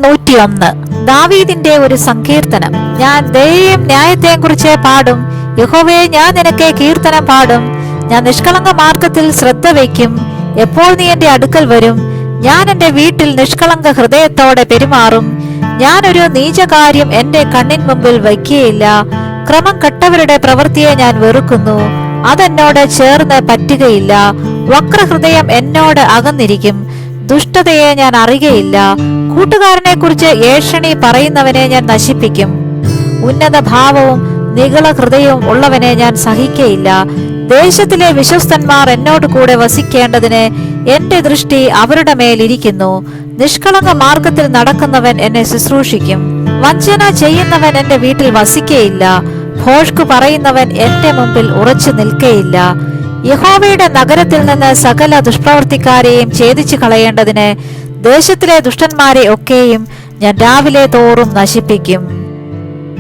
101 ദാവീദിന്റെ ഒരു സങ്കീർത്തനം. ഞാൻ ദയയെയും ന്യായത്തെയും കുറിച്ച് പാടും. യഹോവേ, ഞാൻ നിനക്ക് കീർത്തനം പാടും. ഞാൻ നിഷ്കളങ്ക മാർഗത്തിൽ ശ്രദ്ധ വയ്ക്കും. എപ്പോൾ നീ എന്റെ അടുക്കൽ വരും? ഞാൻ എന്റെ വീട്ടിൽ നിഷ്കളങ്ക ഹൃദയത്തോടെ പെരുമാറും. ഞാനൊരു നീചകാര്യം എന്റെ കണ്ണിൻ മുമ്പിൽ വയ്ക്കുകയില്ല. ക്രമം കെട്ടവരുടെ പ്രവൃത്തിയെ ഞാൻ വെറുക്കുന്നു. അതെന്നോട് ചേർന്ന് പറ്റുകയില്ല. വക്രഹൃദയം എന്നോട് അകന്നിരിക്കും. ദുഷ്ടതയെ ഞാൻ അറിയുകയില്ല. കൂട്ടുകാരനെ കുറിച്ച് ഏഷണി പറയുന്നവനെ ഞാൻ നശിപ്പിക്കും. ഉന്നത ഭാവവും നിഗള ഹൃദയവും ഉള്ളവനെ ഞാൻ സഹിക്കയില്ല. ദേശത്തിലെ വിശ്വസ്തന്മാർ എന്നോട് കൂടെ വസിക്കേണ്ടതിന് എന്റെ ദൃഷ്ടി അവരുടെ മേലിരിക്കുന്നു. നിഷ്കളങ്ക മാർഗത്തിൽ നടക്കുന്നവൻ എന്നെ ശുശ്രൂഷിക്കും. വഞ്ചന ചെയ്യുന്നവൻ എന്റെ വീട്ടിൽ വസിക്കയില്ല. ഭോഷ്കു പറയുന്നവൻ എന്റെ മുമ്പിൽ ഉറച്ചു നിൽക്കയില്ല. യഹോവയുടെ നഗരത്തിൽ നിന്ന് സകല ദുഷ്പ്രവർത്തിക്കാരെയും ഛേദിച്ചു കളയേണ്ടതിന് ദേശത്തിലെ ദുഷ്ടന്മാരെ ഒക്കെയും ഞാൻ രാവിലെ തോറും നശിപ്പിക്കും.